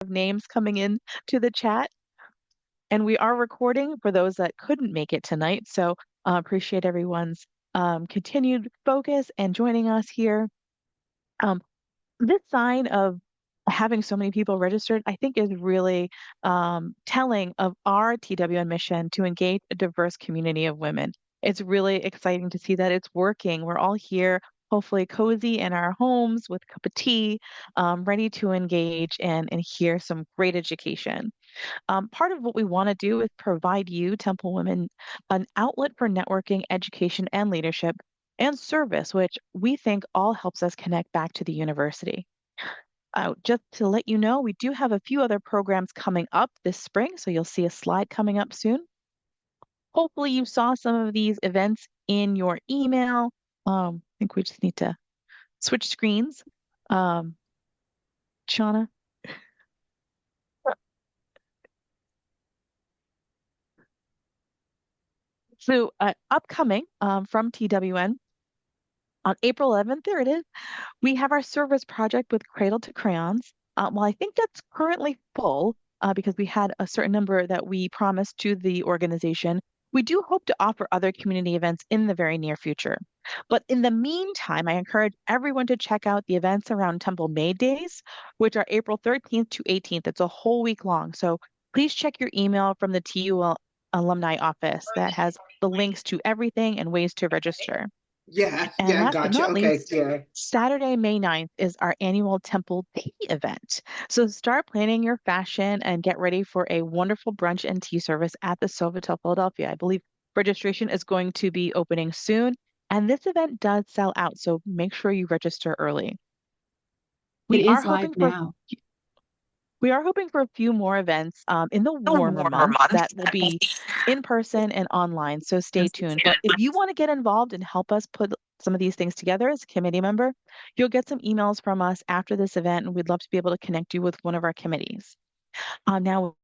of names coming in to the chat. And we are recording for those that couldn't make it tonight. So appreciate everyone's continued focus and joining us here. Um, this sign of having so many people registered, I think, is really telling of our TWN mission to engage a diverse community of women. It's really exciting to see that it's working. We're all here, hopefully cozy in our homes with a cup of tea, ready to engage and hear some great education. Part of what we want to do is provide you, Temple Women, an outlet for networking, education, and leadership and service, which we think all helps us connect back to the university. Just to let you know, we do have a few other programs coming up this spring, so you'll see a slide coming up soon. Hopefully, you saw some of these events in your email. I think we just need to switch screens. Um, Shauna? So, upcoming from TWN on April 11th, there it is. We have our service project with Cradle to Crayons. Well, I think that's currently full because we had a certain number that we promised to the organization. We do hope to offer other community events in the very near future. But in the meantime, I encourage everyone to check out the events around Temple May Days, which are April 13th to 18th. It's a whole week long. So please check your email from the TUL alumni office that has the links to everything and ways to register. Yeah, And yeah, last but gotcha. not Okay, least, yeah. Saturday, May 9th is our annual Temple Tea event. So start planning your fashion and get ready for a wonderful brunch and tea service at the Sofitel Philadelphia. I believe registration is going to be opening soon, and this event does sell out, so make sure you register early. It We are is live hoping for now. we are hoping for a few more events in the A warmer warmer months month that will that will be be in person and online. So stay just tuned. But if you want to get involved and help us put some of these things together as a committee member, you'll get some emails from us after this event, and we'd love to be able to connect you with one of our committees. Now,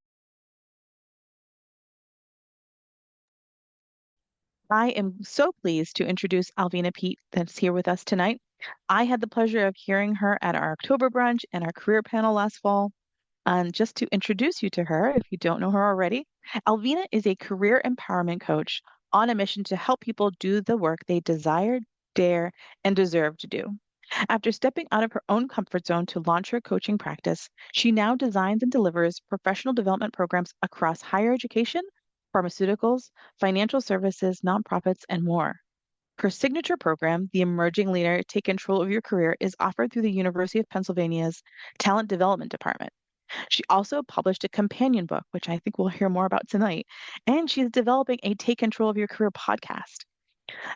I am so pleased to introduce Alvina Peat that's here with us tonight. I had the pleasure of hearing her at our October brunch and our career panel last fall. And just to introduce you to her, if you don't know her already, Alvina is a career empowerment coach on a mission to help people do the work they desire, dare, and deserve to do. After stepping out of her own comfort zone to launch her coaching practice, she now designs and delivers professional development programs across higher education, pharmaceuticals, financial services, nonprofits, and more. Her signature program, the Emerging Leader Take Control of Your Career, is offered through the University of Pennsylvania's Talent Development Department. She also published a companion book, which I think we'll hear more about tonight, and she's developing a Take Control of Your Career podcast.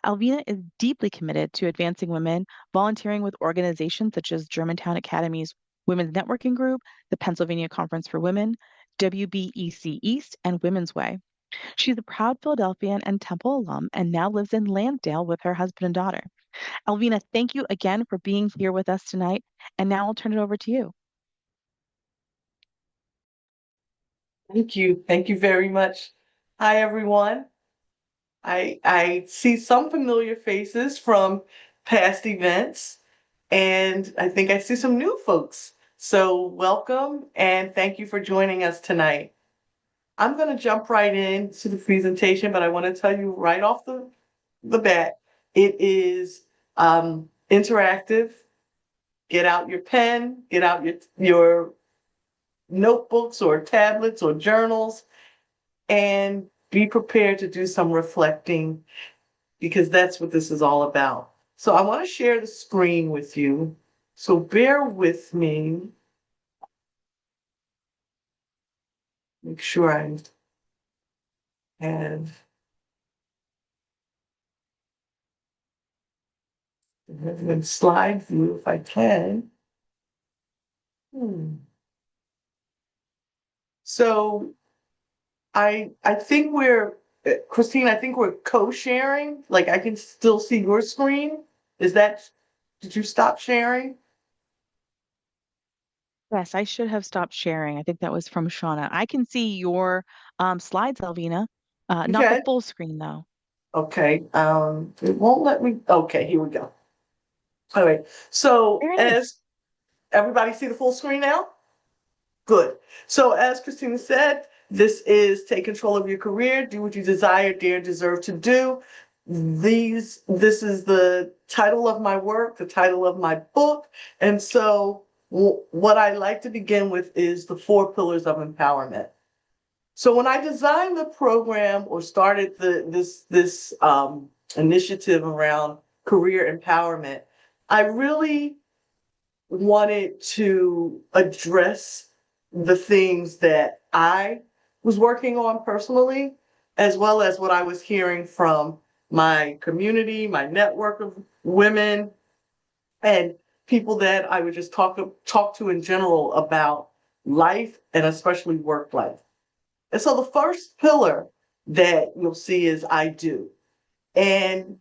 Alvina is deeply committed to advancing women, volunteering with organizations such as Germantown Academy's Women's Networking Group, the Pennsylvania Conference for Women, WBEC East, and Women's Way. She's a proud Philadelphian and Temple alum and now lives in Lansdale with her husband and daughter. Alvina, thank you again for being here with us tonight. And now I'll turn it over to you. Thank you. Thank you very much. Hi, everyone. I see some familiar faces from past events, and I think I see some new folks. So welcome and thank you for joining us tonight. I'm going to jump right into the presentation, but I want to tell you right off the bat, it is interactive. Get out your pen, get out your notebooks or tablets or journals, and be prepared to do some reflecting because that's what this is all about. So I want to share the screen with you. So bear with me. Make sure I have a slide view if I can. So I think Christine, I think we're co-sharing. Like I can still see your screen. Did you stop sharing? Yes, I should have stopped sharing. I think that was from Shauna. I can see your slides, Alvina. Not the Okay. full screen though. Okay. It won't let me. Okay, here we go. All right. So There it is. as everybody see the full screen now? Good. So as Christina said, this is take control of your career, do what you desire, dare, deserve to do. This is the title of my work, the title of my book. And so what I like to begin with is the 4 pillars of empowerment. So when I designed the program or started this initiative around career empowerment, I really wanted to address the things that I was working on personally, as well as what I was hearing from my community, my network of women, and people that I would just talk to in general about life and especially work life. And so the first pillar that you'll see is I do. And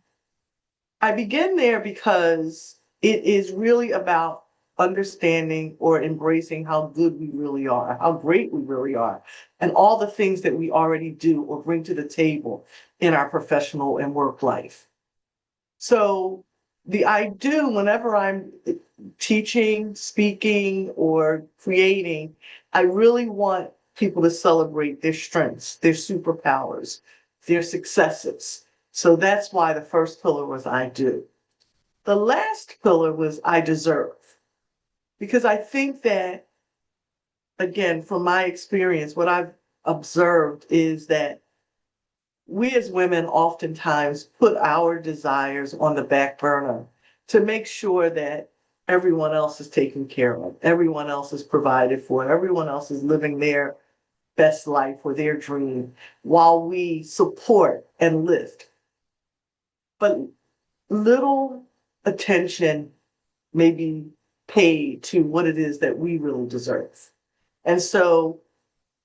I begin there because it is really about understanding or embracing how good we really are, how great we really are, and all the things that we already do or bring to the table in our professional and work life. So the I do, whenever I'm teaching, speaking, or creating, I really want people to celebrate their strengths, their superpowers, their successes. So that's why the first pillar was I do. The last pillar was I deserve. Because I think that, again, from my experience, what I've observed is that we as women oftentimes put our desires on the back burner to make sure that everyone else is taken care of, everyone else is provided for, everyone else is living their best life or their dream while we support and lift. But little attention may be paid to what it is that we really deserve. And so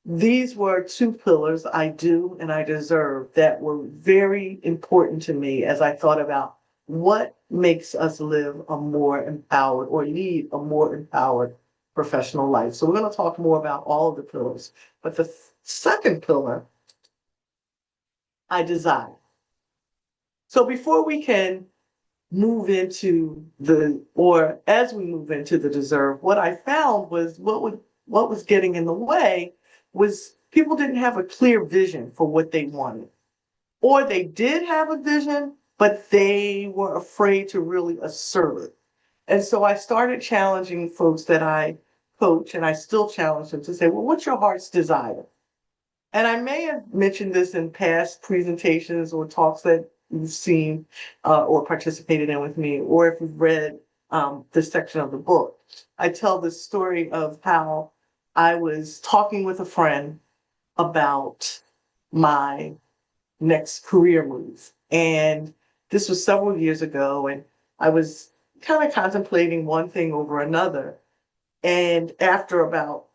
these were 2 pillars, I do and I deserve, that were very important to me as I thought about what makes us live a more empowered or lead a more empowered professional life. So we're going to talk more about all of the pillars. But the second pillar, I desire. So before we can move into or as we move into the deserve, what I found was what was getting in the way was people didn't have a clear vision for what they wanted. Or they did have a vision, but they were afraid to really assert it. And so I started challenging folks that I coach, and I still challenge them to say, well, what's your heart's desire? And I may have mentioned this in past presentations or talks that you've seen or participated in with me, or if you've read this section of the book. I tell this story of how I was talking with a friend about my next career move. And this was several years ago, and I was kind of contemplating one thing over another. And after about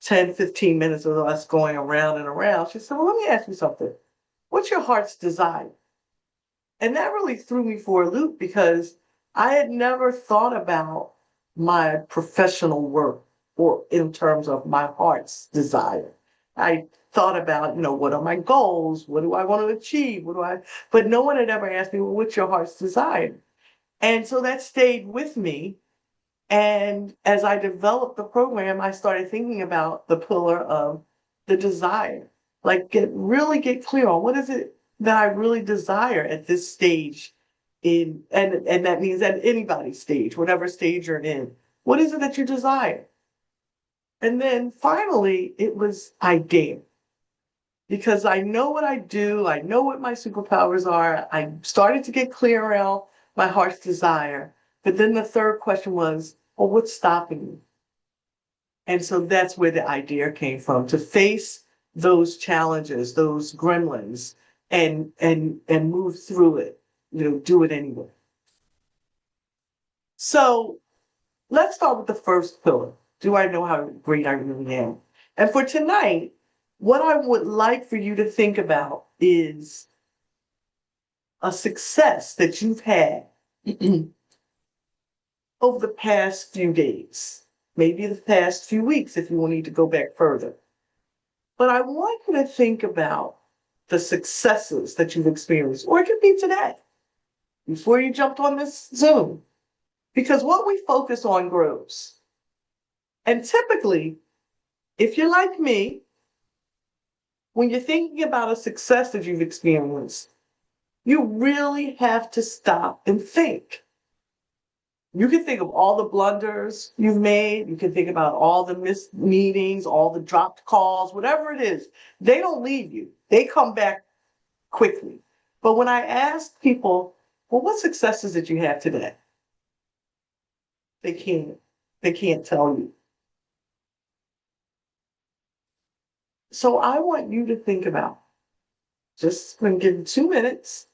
10, 15 minutes of us going around and around, she said, well, let me ask you something. What's your heart's desire? And that really threw me for a loop because I had never thought about my professional work or in terms of my heart's desire. I thought about, what are my goals? What do I want to achieve? But no one had ever asked me, well, what's your heart's desire? And so that stayed with me. And as I developed the program, I started thinking about the pillar of the desire. Like really get clear on what is it that I really desire at this stage and that means at anybody's stage, whatever stage you're in. What is it that you desire? And then finally it was I dare. Because I know what I do, I know what my superpowers are. I started to get clear around my heart's desire. But then the third question was, well, what's stopping me? And so that's where the idea came from, to face those challenges, those gremlins, and move through it, do it anyway. So let's start with the first pillar. Do I know how great I really am? And for tonight, what I would like for you to think about is a success that you've had over the past few days, maybe the past few weeks if you will need to go back further. But I want you to think about the successes that you've experienced, or it could be today, before you jumped on this Zoom. Because what we focus on grows. And typically, If you're like me, when you're thinking about a success that you've experienced, you really have to stop and think. You can think of all the blunders you've made. You can think about all the missed meetings, all the dropped calls, whatever it is. They don't leave you. They come back quickly. But when I ask people, well, what successes did you have today? They can't. They can't tell you. So I want you to think about, just going to give you 2 minutes,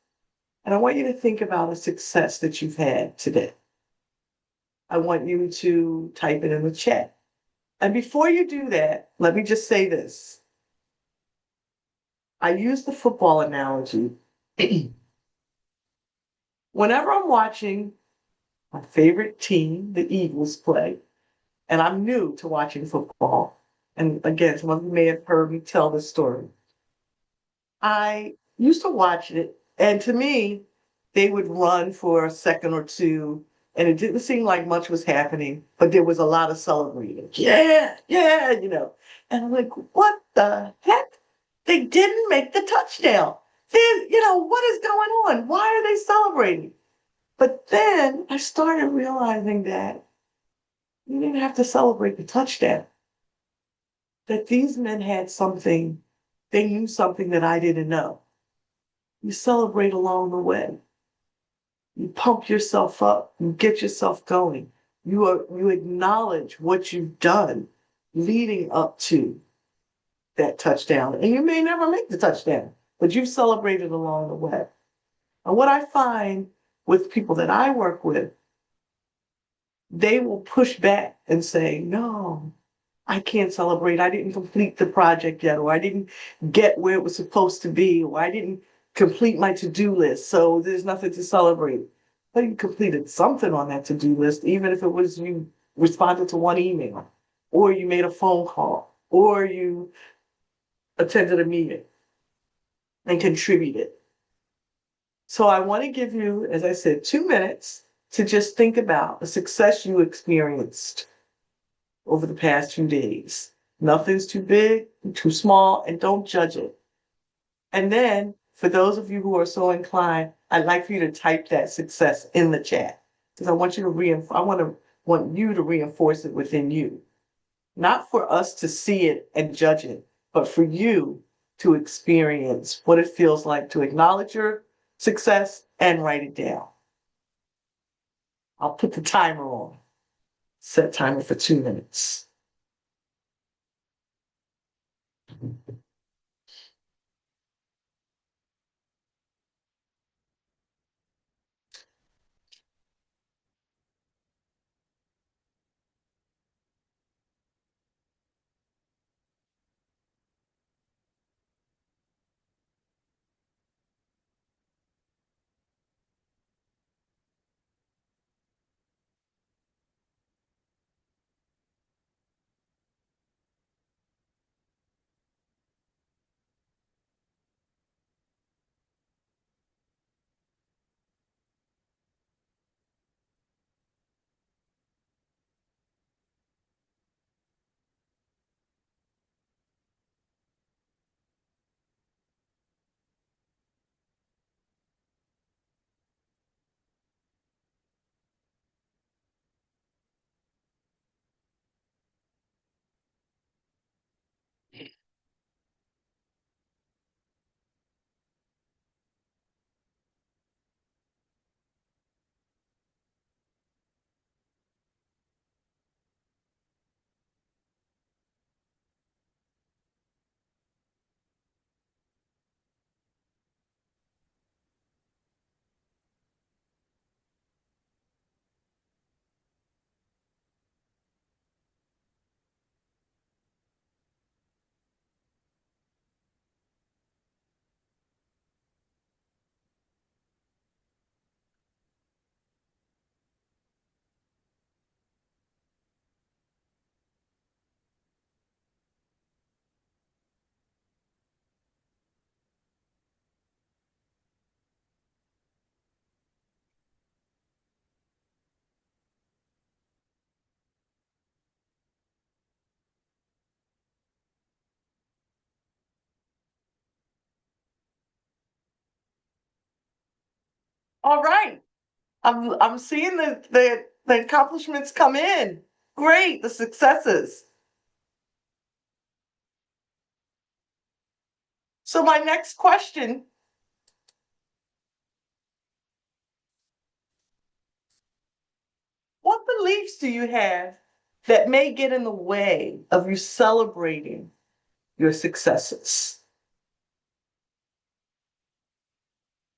and I want you to think about a success that you've had today. I want you to type it in the chat. And before you do that, let me just say this. I use the football analogy. Whenever I'm watching my favorite team, the Eagles, play, and I'm new to watching football, and again, some of you may have heard me tell this story. I used to watch it, and to me, they would run for a second or two, and it didn't seem like much was happening, but there was a lot of celebrating. Yeah, yeah, And I'm like, what the heck? They didn't make the touchdown. What is going on? Why are they celebrating? But then I started realizing that you didn't have to celebrate the touchdown, that these men had something, they knew something that I didn't know. You celebrate along the way. You pump yourself up, you get yourself going. You acknowledge what you've done leading up to that touchdown. And you may never make the touchdown, but you've celebrated along the way. And what I find with people that I work with, they will push back and say, no, I can't celebrate. I didn't complete the project yet, or I didn't get where it was supposed to be, or I didn't complete my to-do list. So there's nothing to celebrate. But you completed something on that to-do list, even if it was you responded to one email, or you made a phone call, or you attended a meeting and contributed. So I want to give you, as I said, 2 minutes to just think about the success you experienced over the past few days. Nothing's too big, too small, and don't judge it. And then, for those of you who are so inclined, I'd like for you to type that success in the chat because I want you to want you to reinforce it within you, not for us to see it and judge it, but for you to experience what it feels like to acknowledge your success and write it down. I'll put the timer on. Set timer for 2 minutes. All right. I'm seeing the accomplishments come in. Great, the successes. So my next question, what beliefs do you have that may get in the way of you celebrating your successes?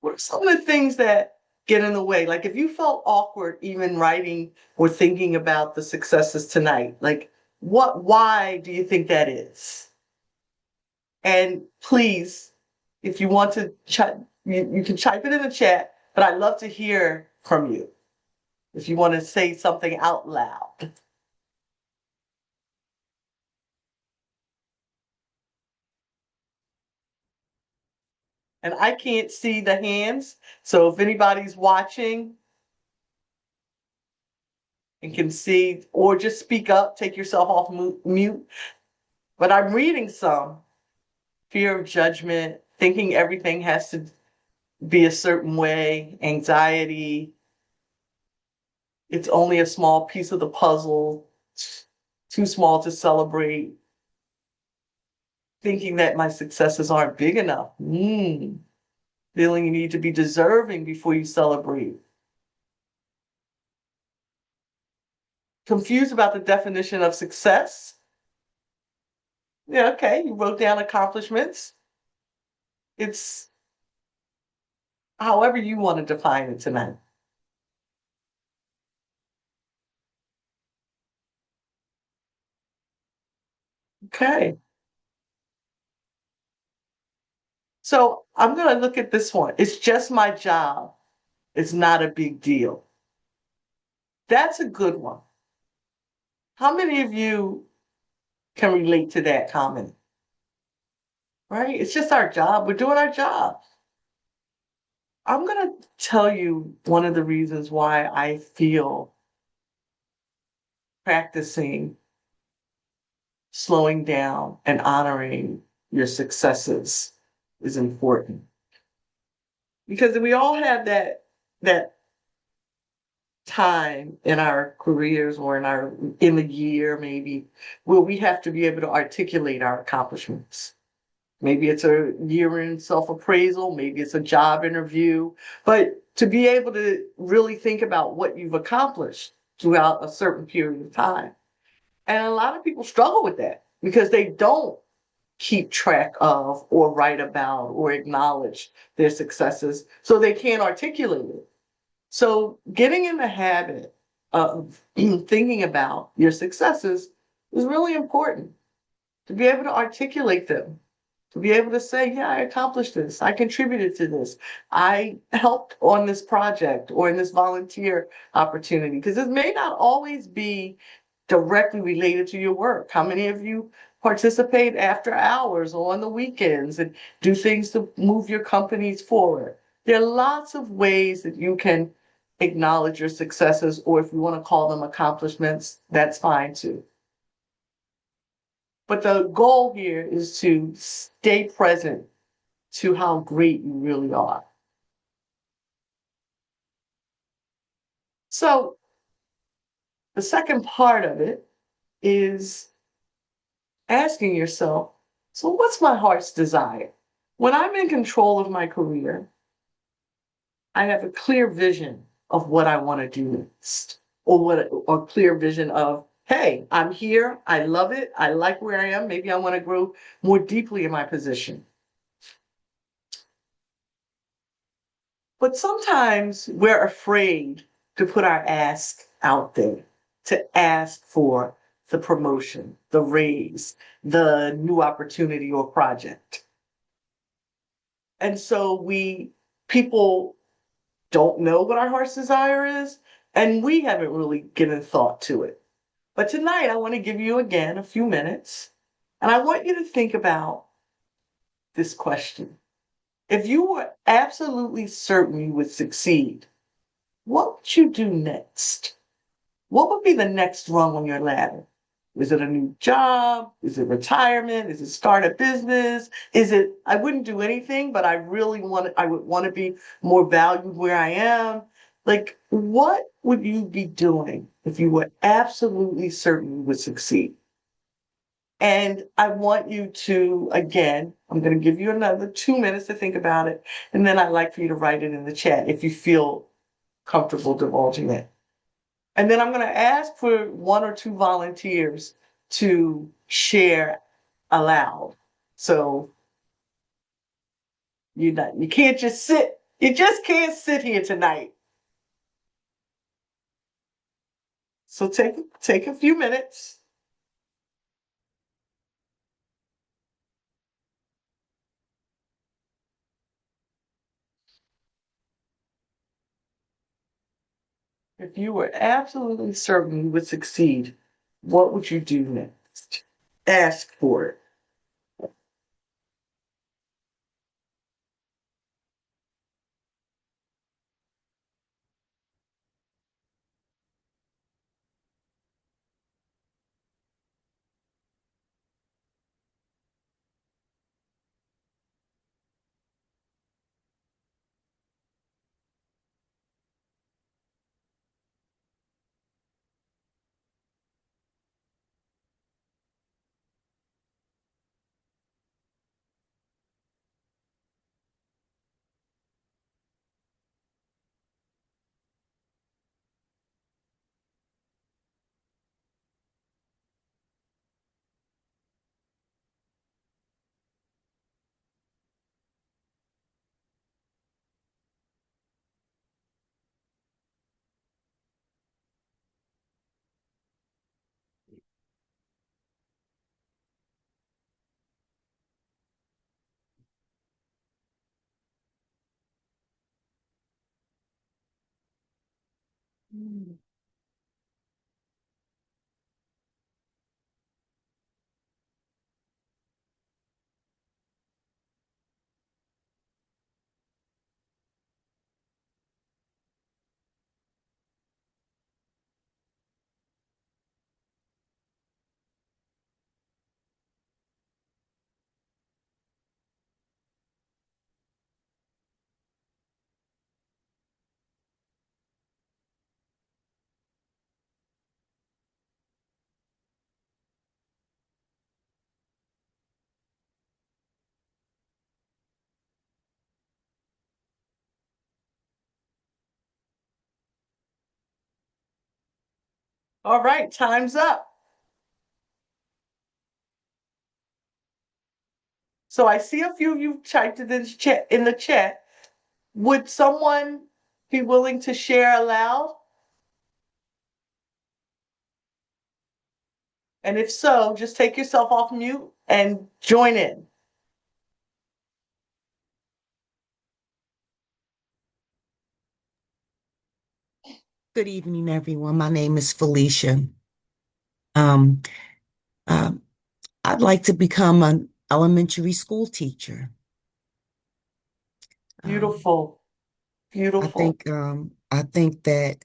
What are some of the things that get in the way? Like if you felt awkward even writing or thinking about the successes tonight, like why do you think that is? And please, if you want to you can type it in the chat, but I'd love to hear from you if you want to say something out loud. And I can't see the hands, so if anybody's watching and can see, or just speak up, take yourself off mute. But I'm reading some fear of judgment, thinking everything has to be a certain way, anxiety, it's only a small piece of the puzzle, too small to celebrate, thinking that my successes aren't big enough, feeling you need to be deserving before you celebrate, confused about the definition of success. Yeah, okay, you wrote down accomplishments. It's however you want to define it tonight. Okay, so I'm going to look at this one. It's just my job. It's not a big deal. That's a good one. How many of you can relate to that comment? Right? It's just our job. We're doing our job. I'm going to tell you one of the reasons why I feel practicing slowing down and honoring your successes is important. Because we all have that time in our careers or in the year maybe where we have to be able to articulate our accomplishments. Maybe it's a year in self-appraisal, maybe it's a job interview, but to be able to really think about what you've accomplished throughout a certain period of time. And a lot of people struggle with that because they don't keep track of or write about or acknowledge their successes, so they can't articulate it. So getting in the habit of thinking about your successes is really important to be able to articulate them, to be able to say, yeah, I accomplished this, I contributed to this, I helped on this project or in this volunteer opportunity, because it may not always be directly related to your work. How many of you participate after hours or on the weekends and do things to move your companies forward? There are lots of ways that you can acknowledge your successes, or if you want to call them accomplishments, that's fine too. But the goal here is to stay present to how great you really are. So the second part of it is asking yourself, so what's my heart's desire? When I'm in control of my career, I have a clear vision of what I want to do next, or clear vision of, hey, I'm here, I love it, I like where I am, maybe I want to grow more deeply in my position. But sometimes we're afraid to put our ask out there, to ask for the promotion, the raise, the new opportunity or project. And so people don't know what our heart's desire is, and we haven't really given thought to it. But tonight, I want to give you again a few minutes, and I want you to think about this question. If you were absolutely certain you would succeed, what would you do next? What would be the next rung on your ladder? Is it a new job? Is it retirement? Is it start a business? Is it, I wouldn't do anything, but I would want to be more valued where I am. Like, what would you be doing if you were absolutely certain you would succeed? And I want you to, again, I'm going to give you another 2 minutes to think about it. And then I'd like for you to write it in the chat if you feel comfortable divulging it. And then I'm going to ask for one or two volunteers to share aloud. So you can't just sit, you just can't sit here tonight. So take a few minutes. If you were absolutely certain you would succeed, what would you do next? Ask for it. All right, time's up. So I see a few of you typed it in the chat. Would someone be willing to share aloud? And if so, just take yourself off mute and join in. Good evening, everyone. My name is Felicia. Um, uh, I'd like to become an elementary school teacher. Um, Beautiful, beautiful. I think that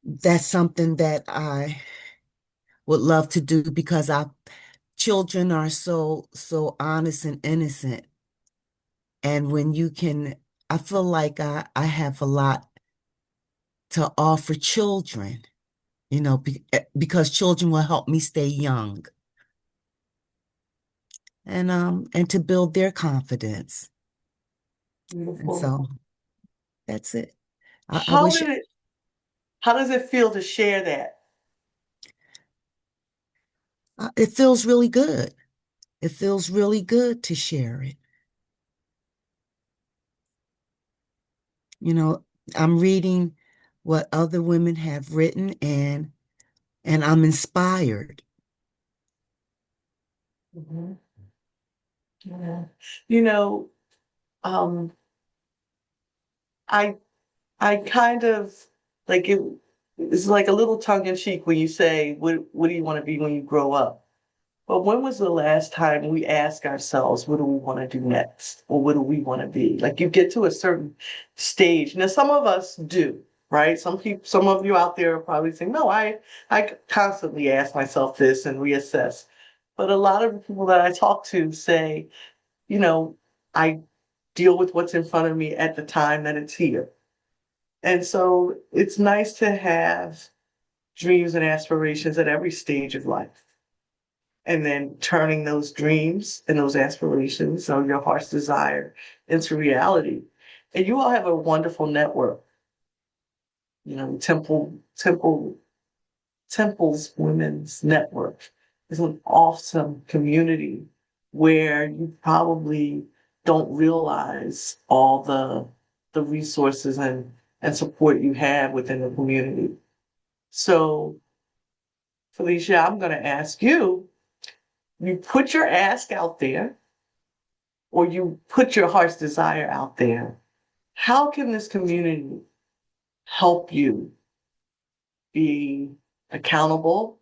that's something that I would love to do because our children are so honest and innocent. And when you can, I feel like I have a lot to offer children, because children will help me stay young and to build their confidence. And Beautiful. so that's it. I How wish did it, how does it feel to share that? it feels really good. It feels really good to share it. You know, I'm reading what other women have written and I'm inspired. Mhm. Yeah. You know, um, I I kind of like it. It's like a little tongue in cheek when you say, what do you want to be when you grow up?" But when was the last time we ask ourselves, what do we want to do next? Or what do we want to be? Like you get to a certain stage. Now, some of us do. right? Some of you out there are probably saying, no, I constantly ask myself this and reassess. But a lot of the people that I talk to say, you know, I deal with what's in front of me at the time that it's here. And so it's nice to have dreams and aspirations at every stage of life. And then turning those dreams and those aspirations or your heart's desire into reality. And you all have a wonderful network. Temple's Women's Network is an awesome community where you probably don't realize all the resources and support you have within the community. So, Felicia, I'm going to ask you, you put your ask out there or you put your heart's desire out there. How can this community help you be accountable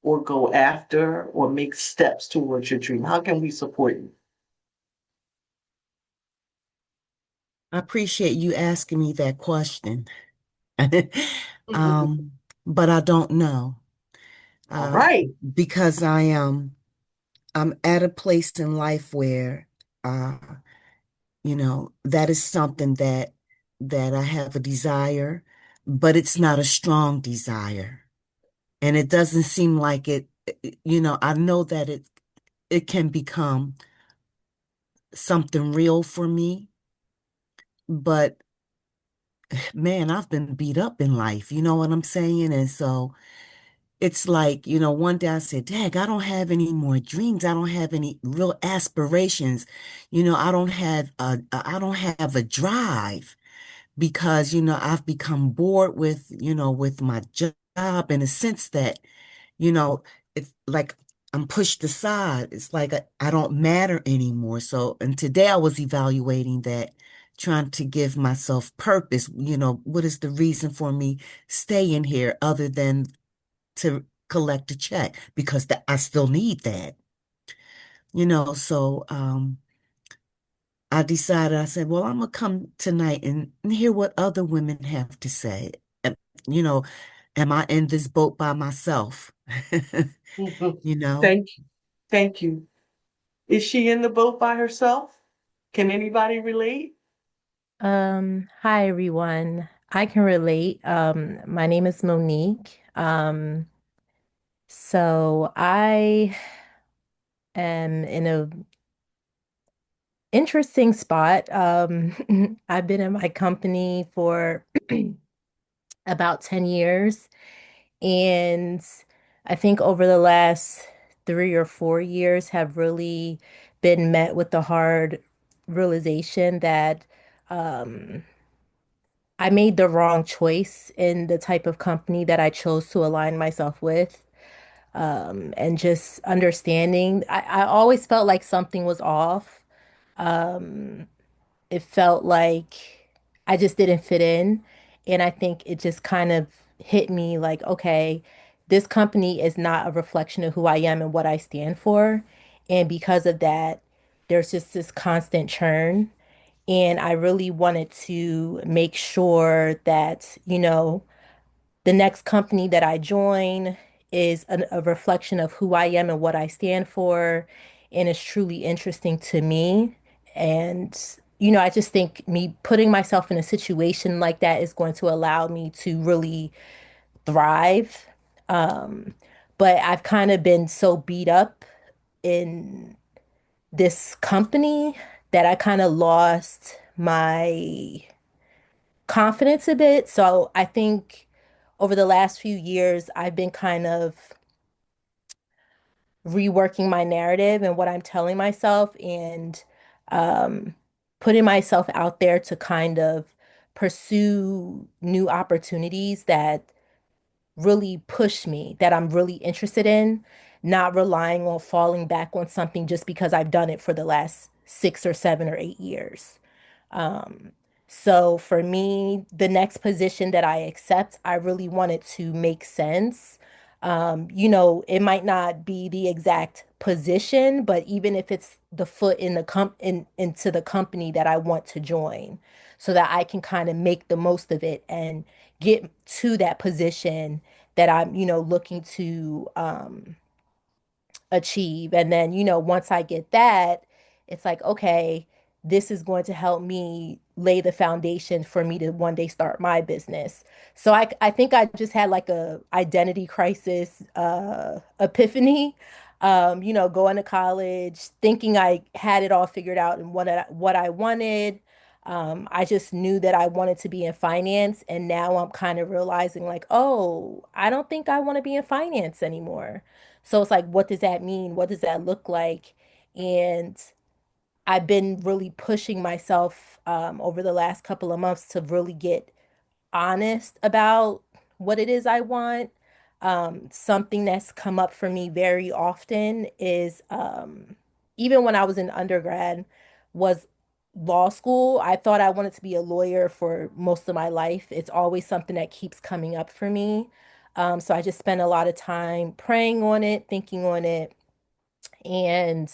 or go after or make steps towards your dream? How can we support you? I appreciate you asking me that question. Um, but I don't know. All Uh, right. because I'm at a place in life where uh, that is something that I have a desire, but it's not a strong desire. And it doesn't seem like I know that it can become something real for me, but man, I've been beat up in life, you know what I'm saying? And so it's like, one day I said, Dad, I don't have any more dreams. I don't have any real aspirations. I don't have a drive because, I've become bored with my job in a sense that, you know, it's like I'm pushed aside. It's like I don't matter anymore. So, and today I was evaluating that, trying to give myself purpose. What is the reason for me staying here other than to collect a check? Because I still need that. So I decided, I said, well, I'm gonna come tonight and hear what other women have to say. And, you know, am I in this boat by myself? Mhm. You know? Thank you. Thank you. Is she in the boat by herself? Can anybody relate? Hi everyone. I can relate. My name is Monique. So I am in a interesting spot. I've been in my company for about 10 years, and I think over the last 3 or 4 years have really been met with the hard realization that um I made the wrong choice in the type of company that I chose to align myself with. And just understanding, I always felt like something was off. Um, it felt like I just didn't fit in. And I think it just kind of hit me like, okay, this company is not a reflection of who I am and what I stand for. And because of that, there's just this constant churn. And I really wanted to make sure that, the next company that I join is a reflection of who I am and what I stand for, and is truly interesting to me. And, I just think me putting myself in a situation like that is going to allow me to really thrive. Um, but I've kind of been so beat up in this company that I kind of lost my confidence a bit. So I think over the last few years, I've been kind of reworking my narrative and what I'm telling myself and um, putting myself out there to kind of pursue new opportunities that really push me, that I'm really interested in, not relying on falling back on something just because I've done it for the last 6 or 7 or 8 years. Um, so for me, the next position that I accept, I really want it to make sense. It might not be the exact position, but even if it's the foot in the into the company that I want to join, so that I can kind of make the most of it and get to that position that I'm, looking to achieve. And then, once I get that, it's like, okay, this is going to help me lay the foundation for me to one day start my business. So I think I just had like a identity crisis epiphany. Going to college, thinking I had it all figured out and what I wanted. I just knew that I wanted to be in finance, and now I'm kind of realizing like, oh, I don't think I want to be in finance anymore. So it's like, what does that mean? What does that look like? And I've been really pushing myself over the last couple of months to really get honest about what it is I want. Something that's come up for me very often is even when I was in undergrad, was law school. I thought I wanted to be a lawyer for most of my life. It's always something that keeps coming up for me. So I just spend a lot of time praying on it, thinking on it, and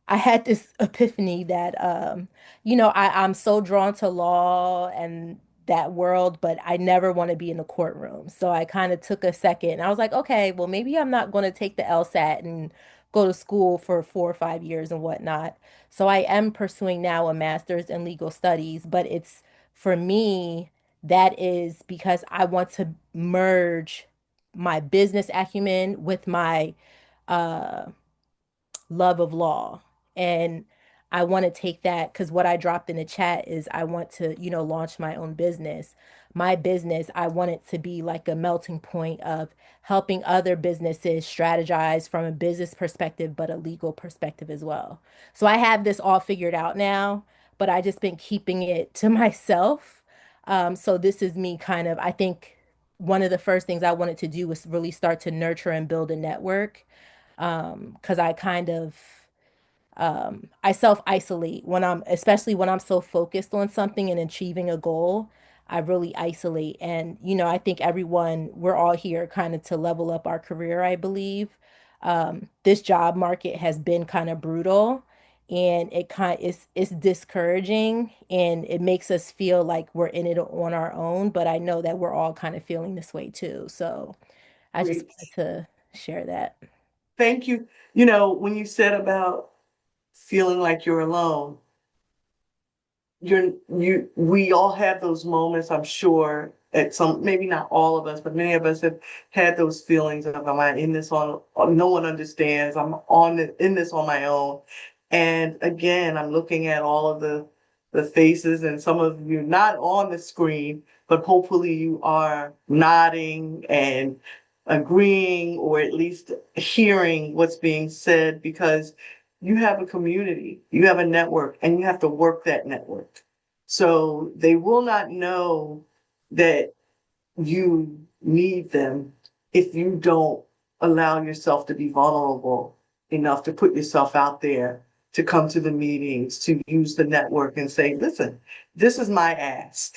I had this epiphany that I'm so drawn to law and that world, but I never want to be in the courtroom. So I kind of took a second and I was like, okay, well, maybe I'm not going to take the LSAT and go to school for 4 or 5 years and whatnot. So I am pursuing now a master's in legal studies, but it's for me, that is because I want to merge my business acumen with my uh love of law. And I want to take that because what I dropped in the chat is I want to, launch my own business. My business, I want it to be like a melting point of helping other businesses strategize from a business perspective, but a legal perspective as well. So I have this all figured out now, but I just been keeping it to myself. So this is me kind of, I think one of the first things I wanted to do was really start to nurture and build a network, because I kind of I self-isolate when especially when I'm so focused on something and achieving a goal. I really isolate. And, I think we're all here kind of to level up our career, I believe. This job market has been kind of brutal, and it's discouraging, and it makes us feel like we're in it on our own. But I know that we're all kind of feeling this way too. So I just Great. wanted to share that. Thank you. When you said about feeling like you're alone, we all have those moments, I'm sure, at some, maybe not all of us, but many of us have had those feelings of, am I in this on, no one understands, in this on my own. And again, I'm looking at all of the faces, and some of you not on the screen, but hopefully you are nodding and agreeing, or at least hearing what's being said, because you have a community, you have a network, and you have to work that network. So they will not know that you need them if you don't allow yourself to be vulnerable enough to put yourself out there, to come to the meetings, to use the network and say, listen, this is my ask.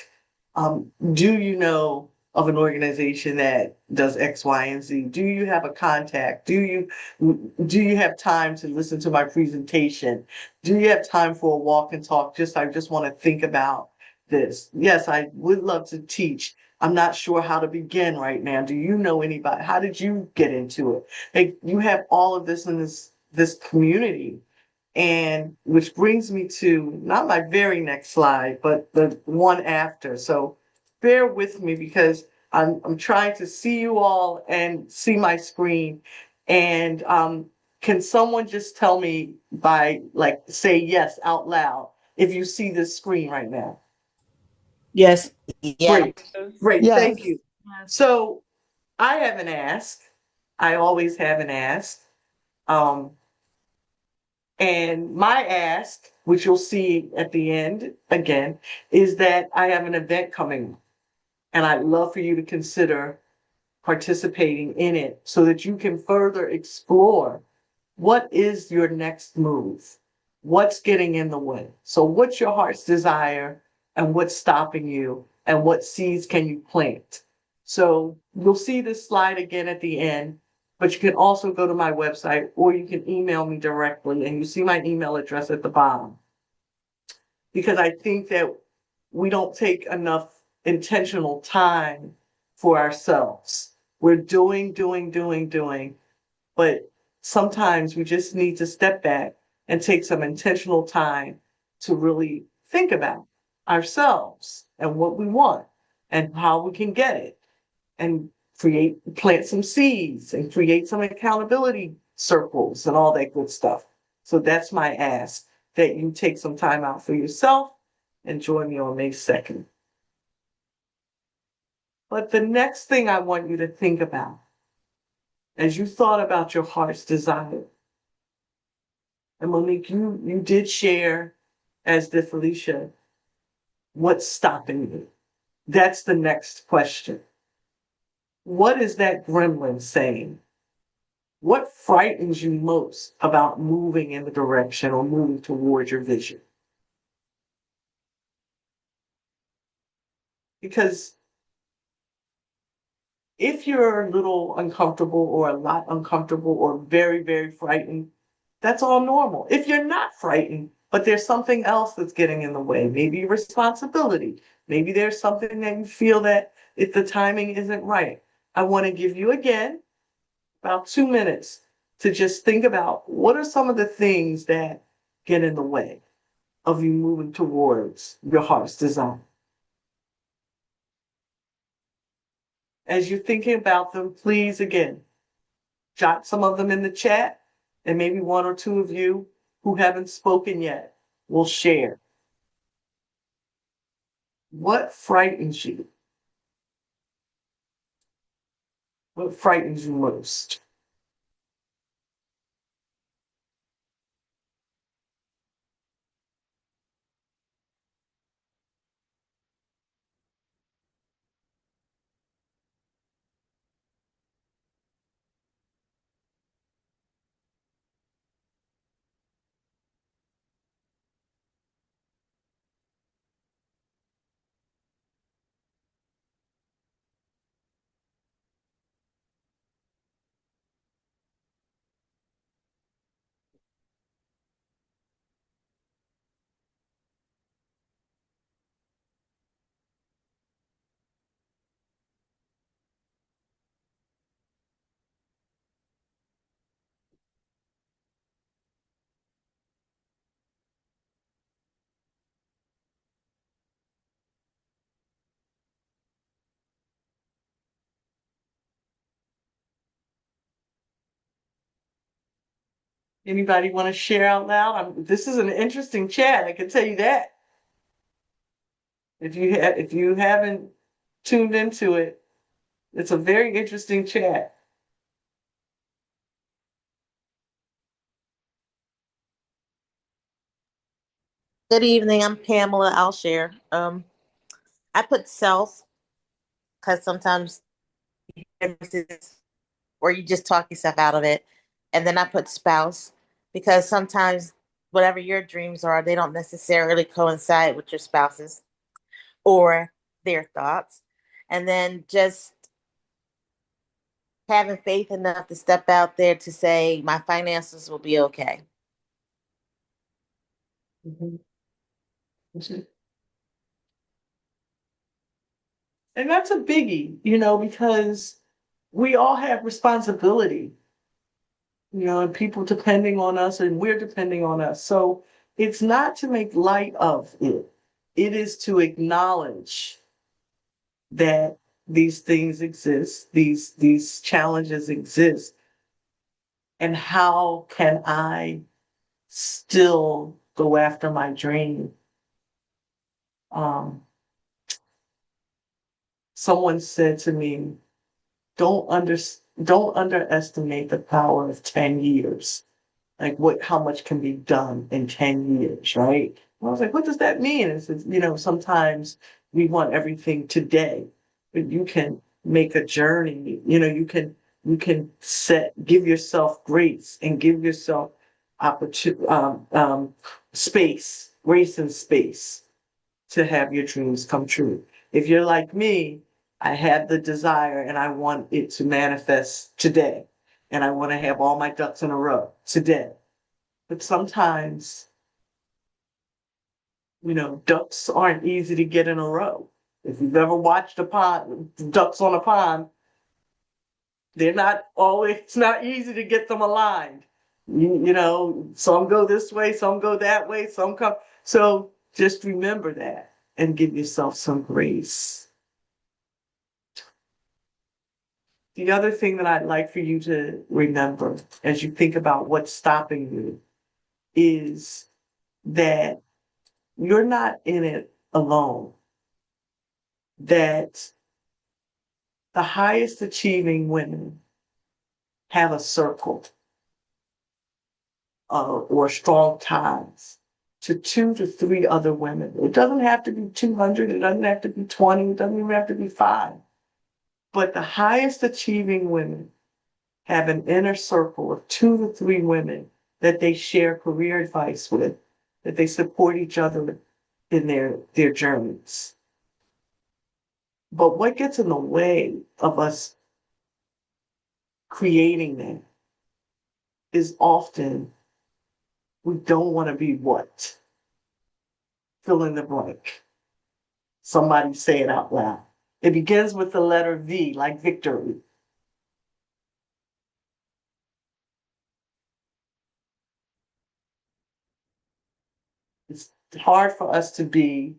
Do you know of an organization that does X, Y, and Z? Do you have a contact? Do you have time to listen to my presentation? Do you have time for a walk and talk? I just want to think about this. Yes, I would love to teach. I'm not sure how to begin right now. Do you know anybody? How did you get into it? Like, you have all of this in this community. And which brings me to not my very next slide, but the one after. So bear with me, because I'm trying to see you all and see my screen. And can someone just tell me, by like, say yes out loud if you see this screen right now? Yes. Yeah. Great, great, thank Yes. you. So I have an ask. I always have an ask. Um, and my ask, which you'll see at the end again, is that I have an event coming, and I'd love for you to consider participating in it so that you can further explore what is your next move? What's getting in the way? So what's your heart's desire, and what's stopping you, and what seeds can you plant? So you'll see this slide again at the end. But you can also go to my website or you can email me directly, and you see my email address at the bottom. Because I think that we don't take enough intentional time for ourselves. We're doing, but sometimes we just need to step back and take some intentional time to really think about ourselves and what we want and how we can get it, and plant some seeds and create some accountability circles and all that good stuff. So that's my ask, that you take some time out for yourself and join me on May 2nd. But the next thing I want you to think about, as you thought about your heart's desire, and Monique, you did share, as did Felicia, what's stopping you? That's the next question. What is that gremlin saying? What frightens you most about moving in the direction or moving towards your vision? Because if you're a little uncomfortable or a lot uncomfortable or very, very frightened, that's all normal. If you're not frightened, but there's something else that's getting in the way, maybe responsibility, maybe there's something that you feel that if the timing isn't right, I want to give you again about 2 minutes to just think about what are some of the things that get in the way of you moving towards your heart's desire. As you're thinking about them, please again, jot some of them in the chat, and maybe one or two of you who haven't spoken yet will share. What frightens you? What frightens you most? Anybody want to share out loud? This is an interesting chat, I can tell you that. If you haven't tuned into it, it's a very interesting chat. Good evening. I'm Pamela. I'll share. I put self because sometimes or you just talk yourself out of it, and then I put spouse because sometimes whatever your dreams are, they don't necessarily coincide with your spouse's or their thoughts, and then just having faith enough to step out there to say my finances will be okay. Mhm. And that's a biggie, because we all have responsibility, and people depending on us and we're depending on us. So it's not to make light of it. It is to acknowledge that these things exist, these challenges exist, and how can I still go after my dream? Um, Someone said to me, don't under, don't underestimate the power of 10 years. Like how much can be done in 10 years, right? I was like, what does that mean? It says, sometimes we want everything today, but you can make a journey, you can give yourself grace and give yourself opportunity, grace and space to have your dreams come true. If you're like me, I have the desire and I want it to manifest today. and I want to have all my ducks in a row today. But sometimes, ducks aren't easy to get in a row. If you've ever watched a pond, ducks on a pond, they're not always, it's not easy to get them aligned. Some go this way, some go that way, some come. So just remember that and give yourself some grace. The other thing that I'd like for you to remember as you think about what's stopping you is that you're not in it alone. That the highest achieving women have a circle or strong ties to 2 to 3 other women. It doesn't have to be 200, it doesn't have to be 20, it doesn't even have to be 5. But the highest achieving women have an inner circle of 2 to 3 women that they share career advice with, that they support each other in their journeys. But what gets in the way of us creating that is often we don't want to be what? Fill in the blank. Somebody say it out loud. It begins with the letter V, like victory. It's hard for us to be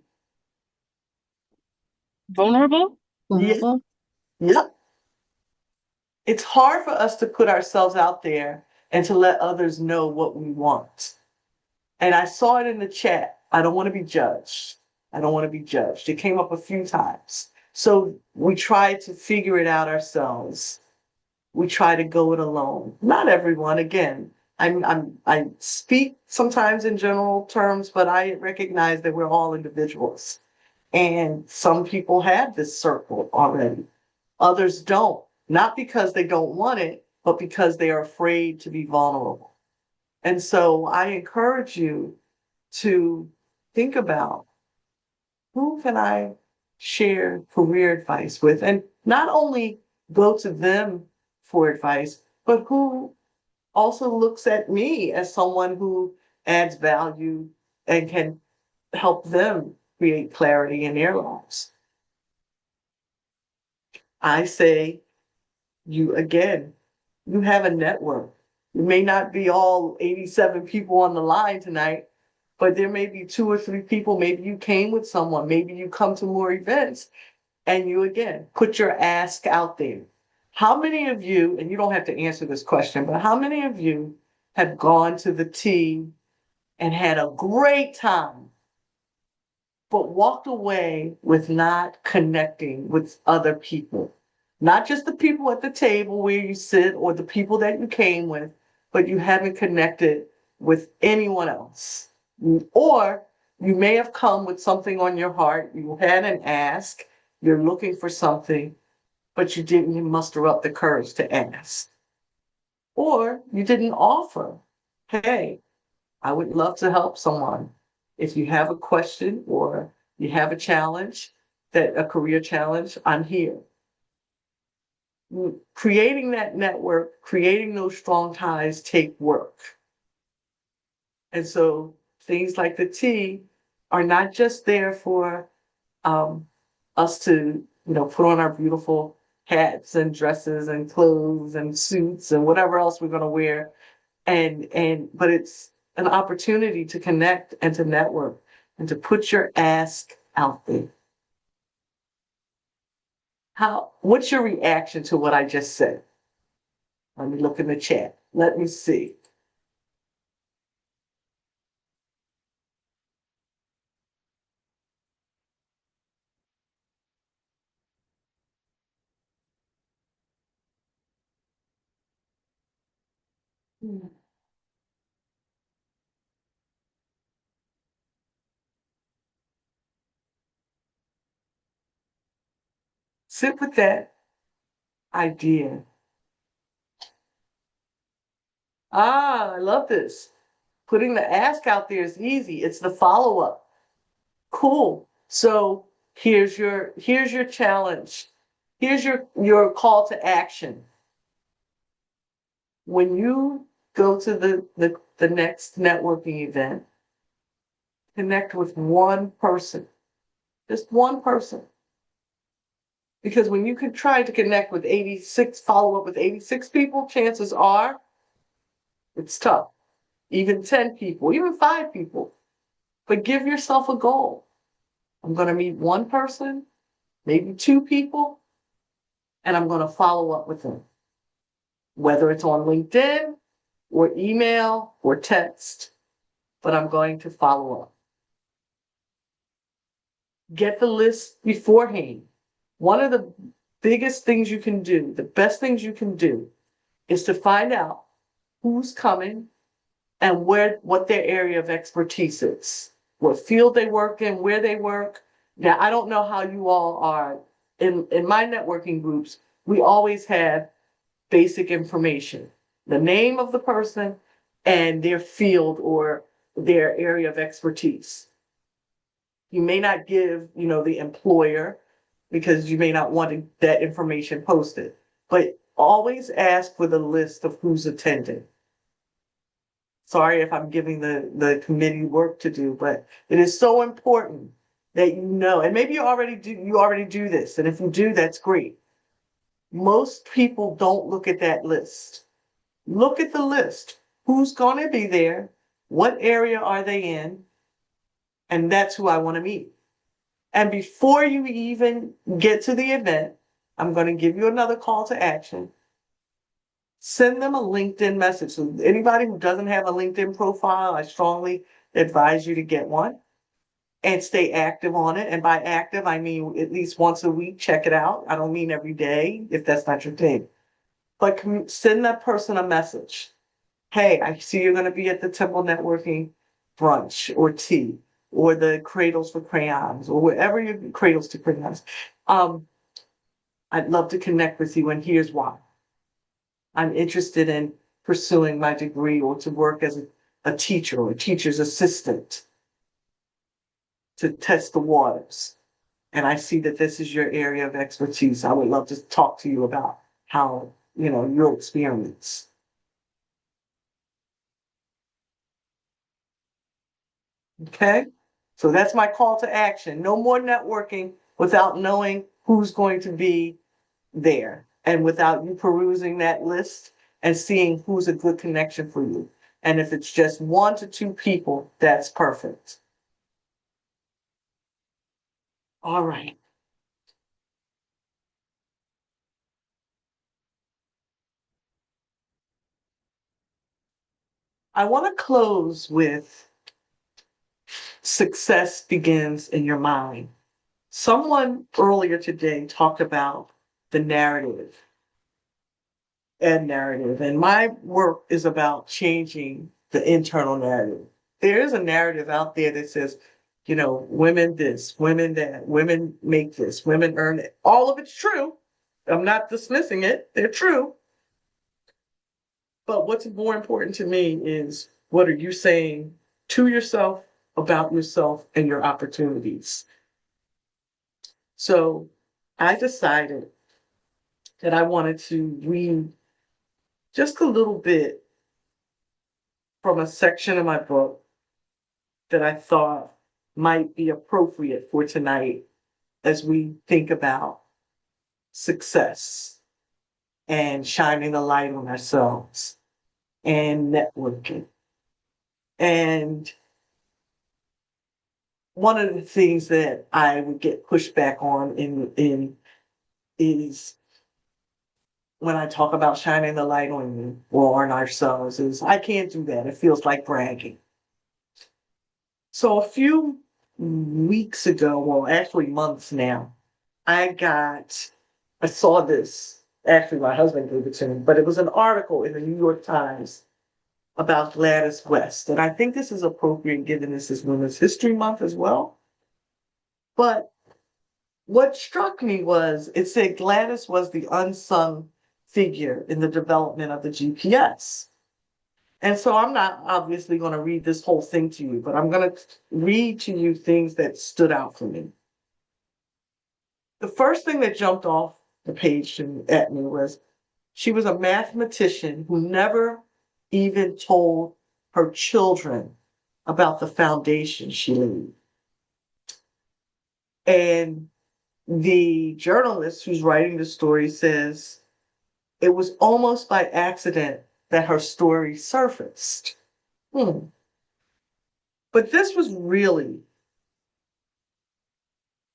Vulnerable? yeah, Vulnerable. yep. It's hard for us to put ourselves out there and to let others know what we want. And I saw it in the chat. I don't want to be judged. I don't want to be judged. It came up a few times. So we try to figure it out ourselves. We try to go it alone. Not everyone, again. I speak sometimes in general terms, but I recognize that we're all individuals. And some people have this circle already. Others don't, not because they don't want it, but because they are afraid to be vulnerable. And so I encourage you to think about who can I share career advice with? And not only go to them for advice, but who also looks at me as someone who adds value and can help them create clarity in their lives. I say, you have a network. You may not be all 87 people on the line tonight, but there may be 2 or 3 people. Maybe you came with someone, maybe you come to more events, and you again put your ask out there. How many of you, and you don't have to answer this question, but how many of you have gone to the tea and had a great time, but walked away with not connecting with other people? Not just the people at the table where you sit or the people that you came with, but you haven't connected with anyone else. Or you may have come with something on your heart, you had an ask, you're looking for something, but you didn't muster up the courage to ask. Or you didn't offer, hey, I would love to help someone. If you have a question or you have a challenge, a career challenge, I'm here. Creating that network, creating those strong ties take work. And so things like the tea are not just there for us to, put on our beautiful hats and dresses and clothes and suits and whatever else we're going to wear. But it's an opportunity to connect and to network and to put your ask out there. What's your reaction to what I just said? Let me look in the chat. Let me see. Sit with that idea. I love this. Putting the ask out there is easy. It's the follow-up. Cool. So here's your challenge. Here's your call to action. When you go to the next networking event, connect with one person, just one person. Because when you can try to connect with 86, follow up with 86 people, chances are it's tough. Even 10 people, even 5 people. But give yourself a goal. I'm going to meet one person, maybe 2 people, and I'm going to follow up with them. Whether it's on LinkedIn or email or text, but I'm going to follow up. Get the list beforehand. One of the biggest things you can do, the best things you can do, is to find out who's coming and what their area of expertise is, what field they work in, where they work. Now, I don't know how you all are. In my networking groups, we always have basic information, the name of the person and their field or their area of expertise. You may not give, the employer because you may not want that information posted, but always ask for the list of who's attending. Sorry if I'm giving the committee work to do, but it is so important that you know, and maybe you already do this, and if you do, that's great. Most people don't look at that list. Look at the list. Who's going to be there? What area are they in? And that's who I want to meet. And before you even get to the event, I'm going to give you another call to action. Send them a LinkedIn message. So anybody who doesn't have a LinkedIn profile, I strongly advise you to get one and stay active on it. And by active, I mean at least once a week, check it out. I don't mean every day if that's not your thing. But send that person a message. Hey, I see you're going to be at the Temple Networking brunch or tea or the Cradles for Crayons or wherever your Cradles to Crayons. I'd love to connect with you, and here's why. I'm interested in pursuing my degree or to work as a teacher or a teacher's assistant to test the waters. And I see that this is your area of expertise. I would love to talk to you about how, your experience. Okay? So that's my call to action. No more networking without knowing who's going to be there and without you perusing that list and seeing who's a good connection for you. And if it's just 1 to 2 people, that's perfect. All right. I want to close with success begins in your mind. Someone earlier today talked about the narrative and my work is about changing the internal narrative. There is a narrative out there that says, women this, women that, women make this, women earn it. All of it's true. I'm not dismissing it. They're true. But what's more important to me is what are you saying to yourself about yourself and your opportunities? So I decided that I wanted to read just a little bit from a section of my book that I thought might be appropriate for tonight as we think about success and shining a light on ourselves and networking. And one of the things that I would get pushback on in is when I talk about shining the light on you or on ourselves is I can't do that. It feels like bragging. So a few weeks ago, well, actually months now, I saw this. Actually, my husband gave it to me, but it was an article in the New York Times about Gladys West. And I think this is appropriate given this is Women's History Month as well. But what struck me was it said Gladys was the unsung figure in the development of the GPS. And so I'm not obviously going to read this whole thing to you, but I'm going to read to you things that stood out for me. The first thing that jumped off the page at me was She was a mathematician who never even told her children about the foundation she laid. And the journalist who's writing the story says it was almost by accident that her story surfaced. Hmm. But this was really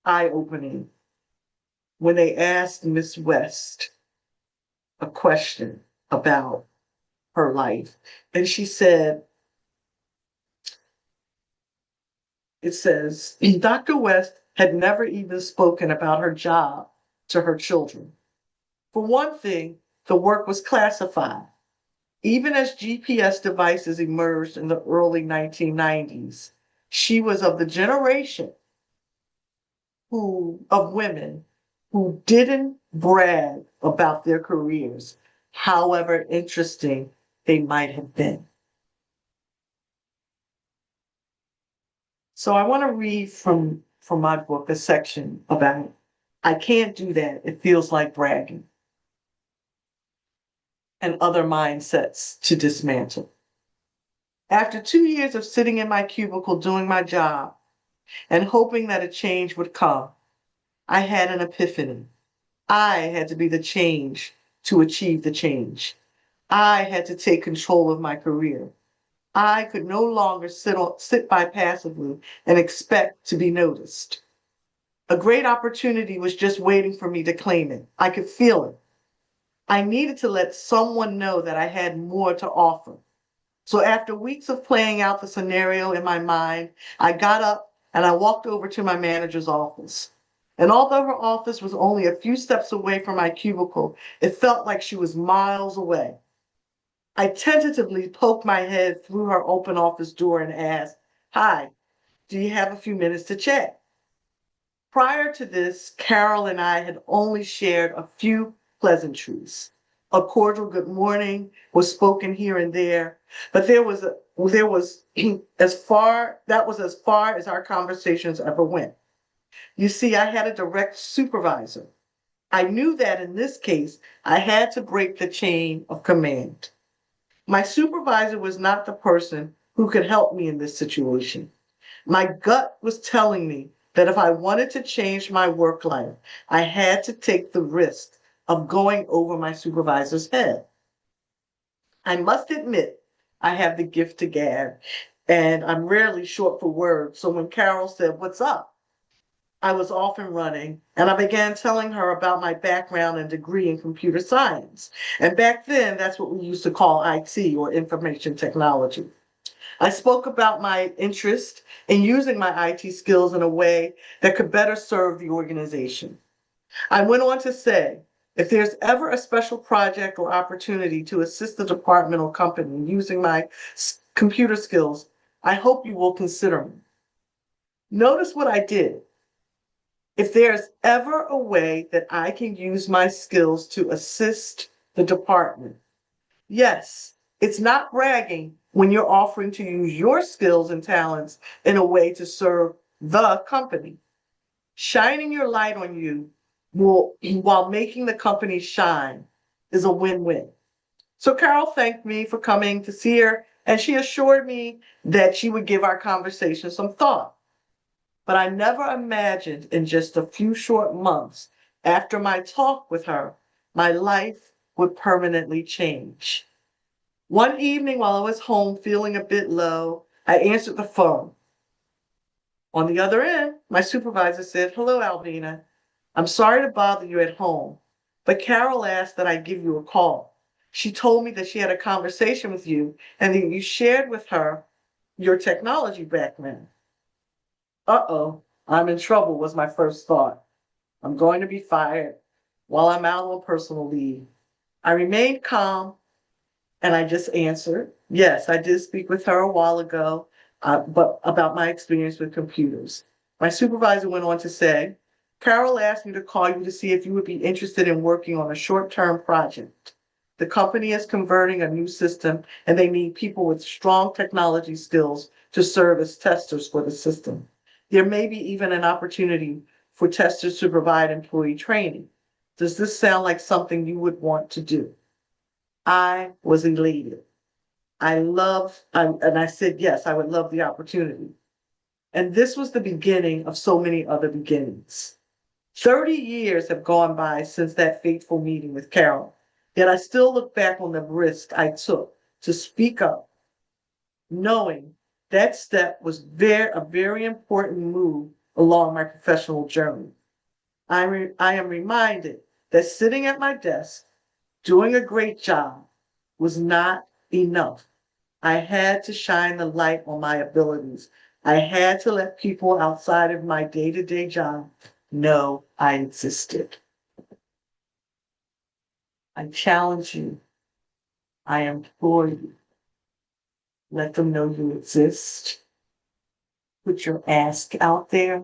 eye-opening when they asked Miss West a question about her life. And she said, it says, Dr. West had never even spoken about her job to her children. For one thing, the work was classified. Even as GPS devices emerged in the early 1990s, she was of the generation of women who didn't brag about their careers, however interesting they might have been. So I want to read from my book a section about I can't do that. It feels like bragging, and other mindsets to dismantle. After 2 years of sitting in my cubicle doing my job and hoping that a change would come, I had an epiphany. I had to be the change to achieve the change. I had to take control of my career. I could no longer sit by passively and expect to be noticed. A great opportunity was just waiting for me to claim it. I could feel it. I needed to let someone know that I had more to offer. So after weeks of playing out the scenario in my mind, I got up and I walked over to my manager's office. And although her office was only a few steps away from my cubicle, it felt like she was miles away. I tentatively poked my head through her open office door and asked, "Hi, do you have a few minutes to chat?" Prior to this, Carol and I had only shared a few pleasantries. A cordial good morning was spoken here and there, but there was as far as our conversations ever went. You see, I had a direct supervisor. I knew that in this case, I had to break the chain of command. My supervisor was not the person who could help me in this situation. My gut was telling me that if I wanted to change my work life, I had to take the risk of going over my supervisor's head. I must admit, I have the gift to gab, and I'm rarely short for words. So when Carol said, "What's up?" I was off and running, and I began telling her about my background and degree in computer science. And back then, that's what we used to call IT, or information technology. I spoke about my interest in using my IT skills in a way that could better serve the organization. I went on to say, if there's ever a special project or opportunity to assist the department or company using my computer skills, I hope you will consider me. Notice what I did. If there's ever a way that I can use my skills to assist the department, yes, it's not bragging when you're offering to use your skills and talents in a way to serve the company. Shining your light on you will, while making the company shine, is a win-win. So Carol thanked me for coming to see her, and she assured me that she would give our conversation some thought. But I never imagined in just a few short months after my talk with her, my life would permanently change. One evening while I was home feeling a bit low, I answered the phone. On the other end, my supervisor said, "Hello, Alvina. I'm sorry to bother you at home, but Carol asked that I give you a call. She told me that she had a conversation with you and that you shared with her your technology background." Uh-oh, I'm in trouble was my first thought. I'm going to be fired while I'm out on personal leave. I remained calm and I just answered, "Yes, I did speak with her a while ago, but about my experience with computers." My supervisor went on to say, "Carol asked me to call you to see if you would be interested in working on a short-term project. The company is converting a new system and they need people with strong technology skills to serve as testers for the system. There may be even an opportunity for testers to provide employee training. Does this sound like something you would want to do?" I was elated. And I said, yes, I would love the opportunity. And this was the beginning of so many other beginnings. 30 years have gone by since that fateful meeting with Carol, yet I still look back on the risk I took to speak up, knowing that step was a very important move along my professional journey. I am reminded that sitting at my desk, doing a great job, was not enough. I had to shine the light on my abilities. I had to let people outside of my day-to-day job know I existed. I challenge you. I implore you. Let them know you exist. Put your ask out there.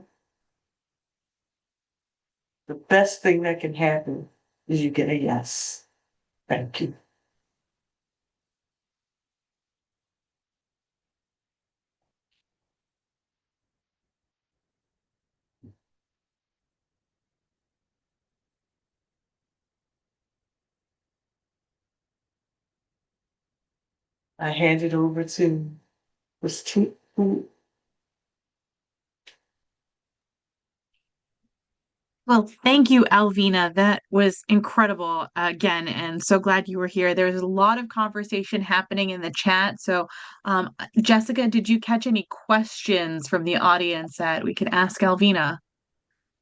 The best thing that can happen is you get a yes. Thank you. I hand it over to Christine. Well, thank you, Alvina. That was incredible again, and so glad you were here. There was a lot of conversation happening in the chat. So, Jessica, did you catch any questions from the audience that we could ask Alvina?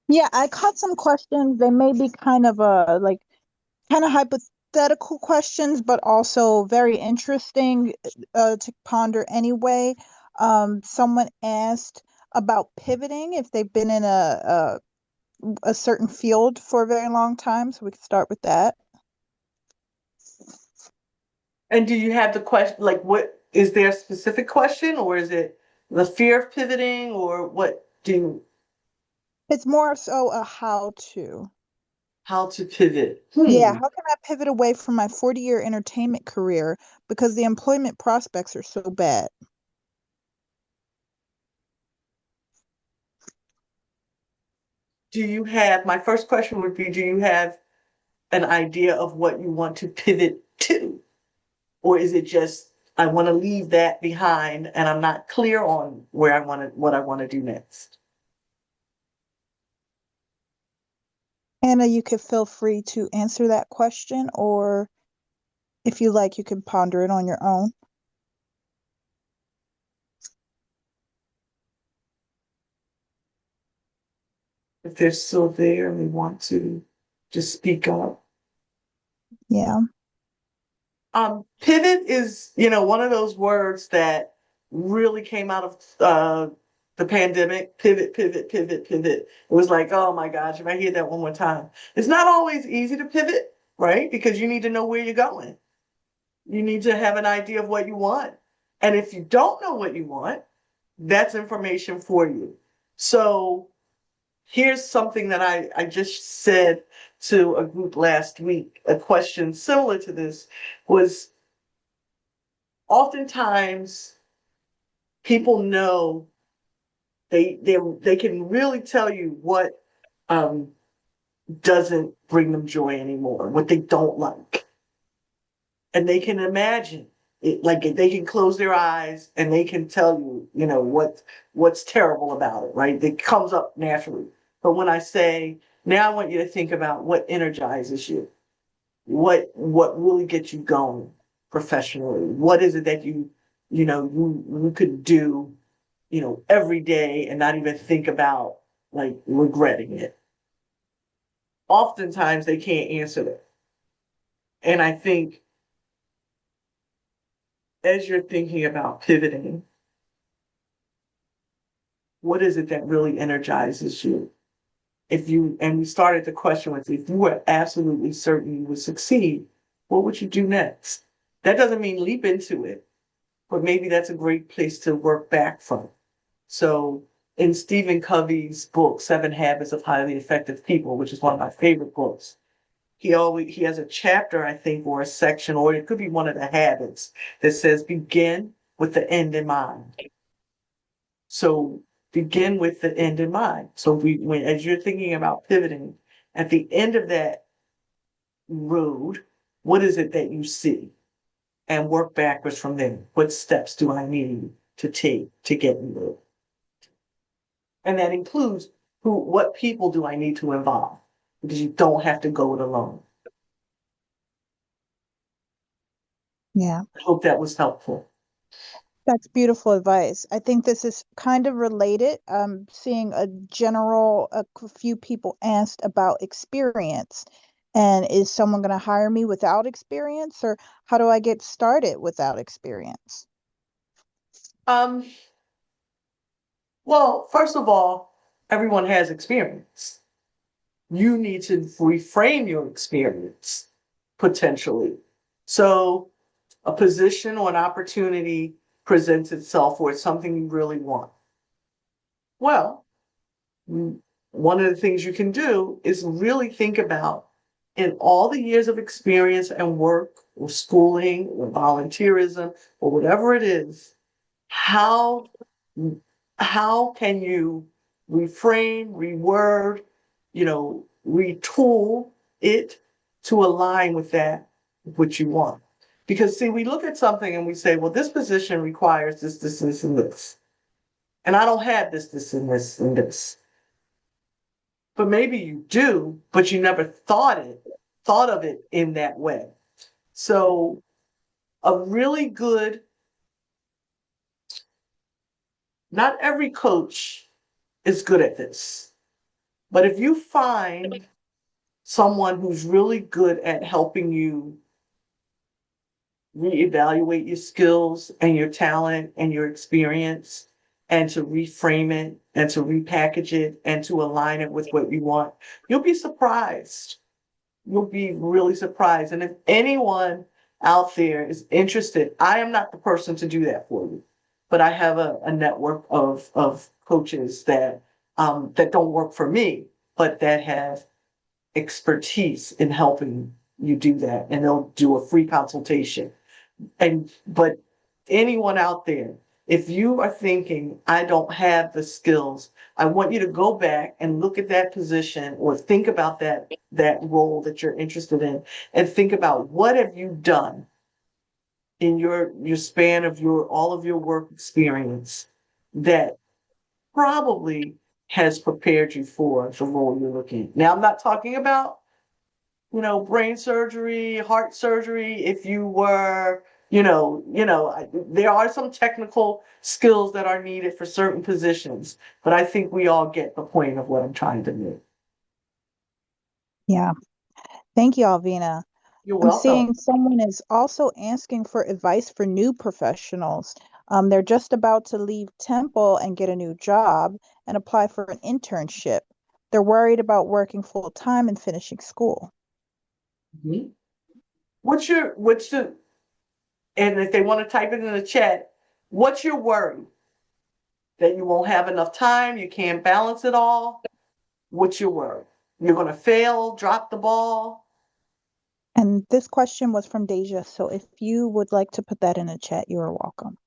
Yeah, I caught some questions. They may be kind of kind of hypothetical questions, but also very interesting to ponder anyway. Someone asked about pivoting if they've been in a certain field for a very long time, so we can start with that. And do you have the question, like what, is there a specific question or is it the fear of pivoting or what do you, It's more so a how to. how to pivot? Yeah, how can I pivot away from my 40-year entertainment career because the employment prospects are so bad? My first question would be, do you have an idea of what you want to pivot to? Or is it just, I want to leave that behind and I'm not clear on what I want to do next? Anna, you could feel free to answer that question, or if you like, you can ponder it on your own. If they're still there and they want to just speak up. Yeah. Pivot is, one of those words that really came out of the pandemic. Pivot, pivot, pivot, pivot. It was like, oh my gosh, if I hear that one more time. It's not always easy to pivot, right? Because you need to know where you're going. You need to have an idea of what you want. And if you don't know what you want, that's information for you. So here's something that I just said to a group last week. A question similar to this was, oftentimes people know they can really tell you what um, doesn't bring them joy anymore, what they don't like, and they can imagine it. Like they can close their eyes and they can tell you, what's terrible about it, right? It comes up naturally. But when I say, now I want you to think about what energizes you, what really gets you going professionally. What is it that you could do, every day and not even think about like regretting it. Oftentimes they can't answer that. And I think as you're thinking about pivoting, what is it that really energizes you? And we started the question with, if you were absolutely certain you would succeed, what would you do next? That doesn't mean leap into it, but maybe that's a great place to work back from. So in Stephen Covey's book, 7 Habits of Highly Effective People, which is one of my favorite books, he has a chapter, I think, or a section, or it could be one of the habits that says begin with the end in mind. So begin with the end in mind. So as you're thinking about pivoting, at the end of that road, what is it that you see? And work backwards from there. What steps do I need to take to get me there? And that includes what people do I need to involve? Because you don't have to go it alone. Yeah. I hope that was helpful. That's beautiful advice. I think this is kind of related. Seeing a few people asked about experience. And is someone going to hire me without experience, or how do I get started without experience? Um, well, first of all, everyone has experience. You need to reframe your experience potentially. So a position or an opportunity presents itself where it's something you really want. Well, one of the things you can do is really think about in all the years of experience and work or schooling or volunteerism or whatever it is, how how can you reframe, reword, retool it to align with that, what you want? Because see, we look at something and we say, well, this position requires this, and this. And I don't have this, and this, and this. But maybe you do, but you never thought of it in that way. So a really good, not every coach is good at this, but if you find someone who's really good at helping you reevaluate your skills and your talent and your experience and to reframe it and to repackage it and to align it with what you want, you'll be surprised. You'll be really surprised. And if anyone out there is interested, I am not the person to do that for you, but I have a network of coaches that don't work for me, but that have expertise in helping you do that. And they'll do a free consultation. But anyone out there, if you are thinking, I don't have the skills, I want you to go back and look at that position or think about that role that you're interested in and think about what have you done in your span of your all of your work experience that probably has prepared you for the role you're looking at. Now, I'm not talking about brain surgery, heart surgery, if you were, there are some technical skills that are needed for certain positions, but I think we all get the point of what I'm trying to do. Yeah. Thank you, Alvina. You're I'm welcome. seeing someone is also asking for advice for new professionals. They're just about to leave Temple and get a new job and apply for an internship. They're worried about working full time and finishing school. Mhm. And if they want to type it in the chat, what's your worry? That you won't have enough time, you can't balance it all? What's your worry? You're going to fail, drop the ball? And this question was from Deja, so if you would like to put that in the chat, you are welcome.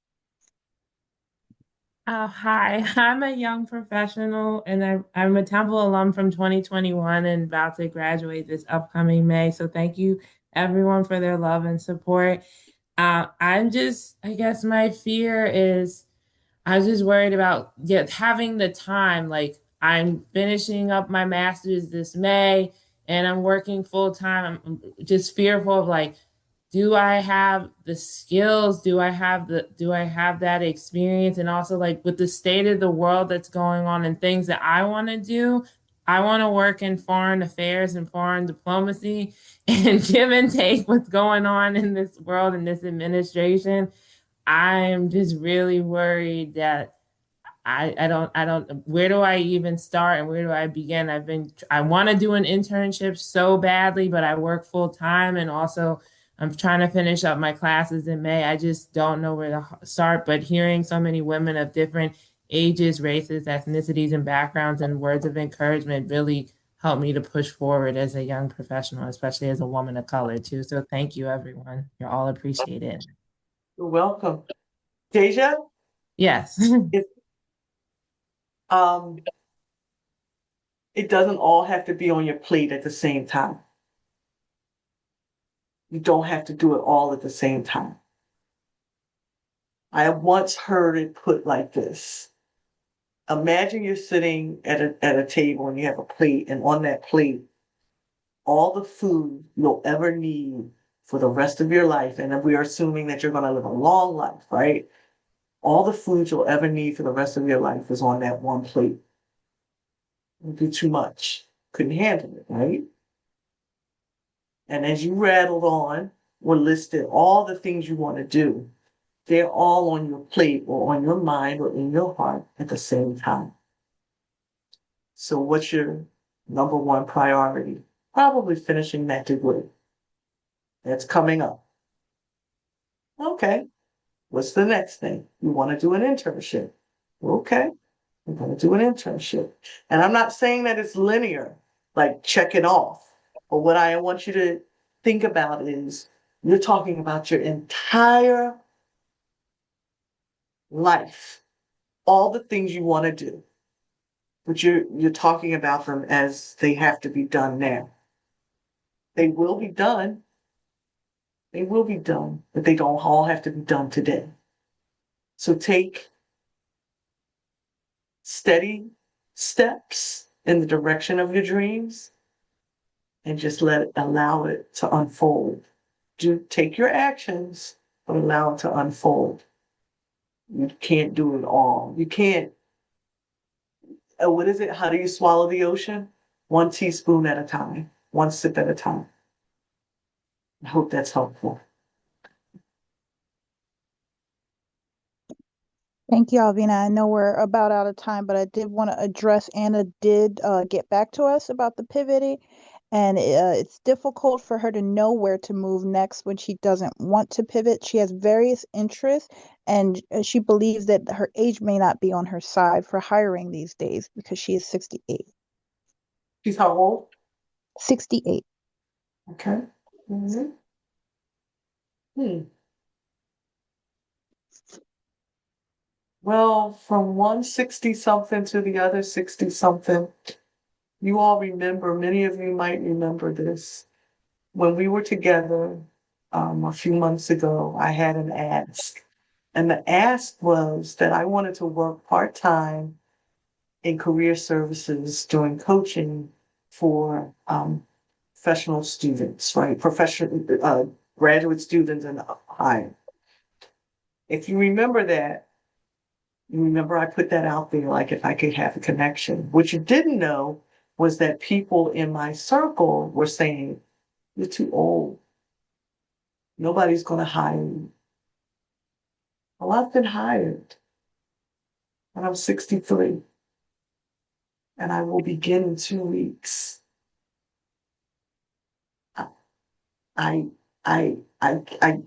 Hi, I'm a young professional and I'm a Temple alum from 2021 and about to graduate this upcoming May. So thank you everyone for their love and support. I guess my fear is I was just worried about having the time. Like I'm finishing up my master's this May and I'm working full time. I'm just fearful of like, do I have the skills? Do I have that experience? And also like with the state of the world that's going on and things that I want to do, I want to work in foreign affairs and foreign diplomacy and give and take what's going on in this world and this administration. I'm just really worried that I don't where do I even start and where do I begin? I want to do an internship so badly, but I work full time and also I'm trying to finish up my classes in May. I just don't know where to start, but hearing so many women of different ages, races, ethnicities, and backgrounds and words of encouragement really helped me to push forward as a young professional, especially as a woman of color too. So thank you, everyone. You're all appreciated. You're welcome. Deja, Yes. if, um, it doesn't all have to be on your plate at the same time. You don't have to do it all at the same time. I once heard it put like this. Imagine you're sitting at a table and you have a plate, and on that plate, all the food you'll ever need for the rest of your life. And we are assuming that you're going to live a long life, right? All the food you'll ever need for the rest of your life is on that one plate. It would be too much. Couldn't handle it, right? And as you rattled on or listed all the things you want to do, they're all on your plate or on your mind or in your heart at the same time. So what's your number one priority? Probably finishing that degree. That's coming up. Okay. What's the next thing? You want to do an internship. Okay. I'm going to do an internship. And I'm not saying that it's linear, like check it off. But what I want you to think about is you're talking about your entire life, all the things you want to do, but you're talking about them as they have to be done now. They will be done. They will be done, but they don't all have to be done today. So take steady steps in the direction of your dreams and just allow it to unfold. Take your actions, but allow it to unfold. You can't do it all. You can't. What is it? How do you swallow the ocean? One teaspoon at a time, one sip at a time. I hope that's helpful. Thank you, Alvina. I know we're about out of time, but I did want to address Anna did get back to us about the pivoting, and it's difficult for her to know where to move next when she doesn't want to pivot. She has various interests, and she believes that her age may not be on her side for hiring these days because she is 68. She's how old? 68. Okay. Mm-hmm. Well, from one 60 something to the other 60 something, you all remember, many of you might remember this. When we were together a few months ago, I had an ask. And the ask was that I wanted to work part time in career services doing coaching for professional students, right? Professional graduate students and higher. If you remember that, you remember I put that out there, like if I could have a connection. What you didn't know was that people in my circle were saying, you're too old. Nobody's going to hire you. Well, I've been hired, and I'm 63, and I will begin in 2 weeks. I, I, I, I, I,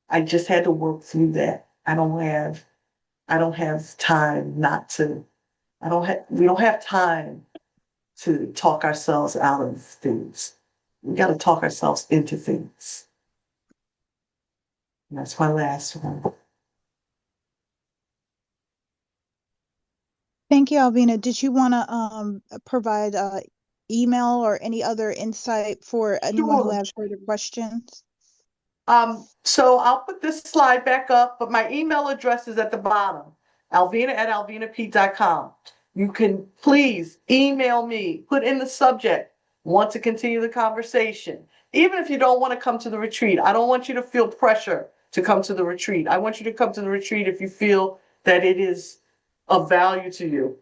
I just had to work through that. I don't have time not to. We don't have time to talk ourselves out of things. We got to talk ourselves into things. And that's my last one. Thank you, Alvina. Did you want to provide email or any other insight for anyone who Sure. has further questions? So I'll put this slide back up, but my email address is at the bottom, alvina@alvinapeat.com. You can please email me, put in the subject, want to continue the conversation. Even if you don't want to come to the retreat, I don't want you to feel pressure to come to the retreat. I want you to come to the retreat if you feel that it is of value to you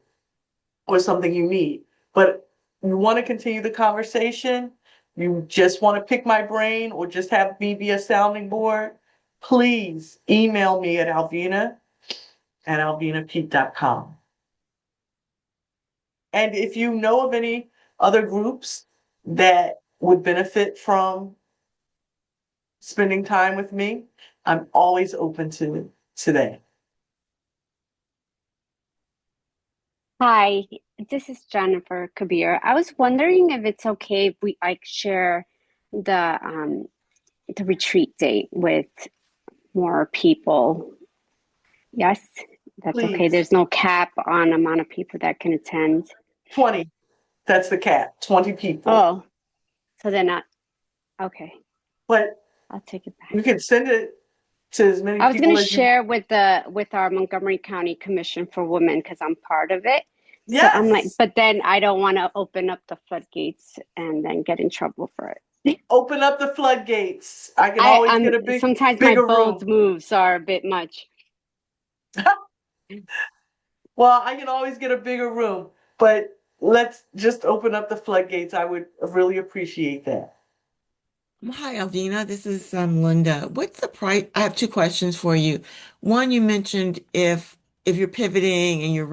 or something you need. But you want to continue the conversation, you just want to pick my brain or just have me be a sounding board, please email me at alvina@alvinapeat.com. And if you know of any other groups that would benefit from spending time with me, I'm always open to that. Hi, this is Jennifer Kabir. I was wondering if it's okay if we share the retreat date with more people. Yes, that's okay. Please. There's no cap on amount of people that can attend. 20. That's the cap, 20 people. Oh, so they're not okay. But I'll take it back. You can send it to as many I was going people to as you. share with our Montgomery County Commission for Women because I'm part of it. So I'm like, Yes. but then I don't want to open up the floodgates and then get in trouble for it. Open up the floodgates. I can always I'm get a sometimes my bigger bold room. moves are a bit much. Well, I can always get a bigger room, but let's just open up the floodgates. I would really appreciate that. Hi, Alvina. This is Linda. What's the price? I have two questions for you. One, you mentioned if you're pivoting and you're really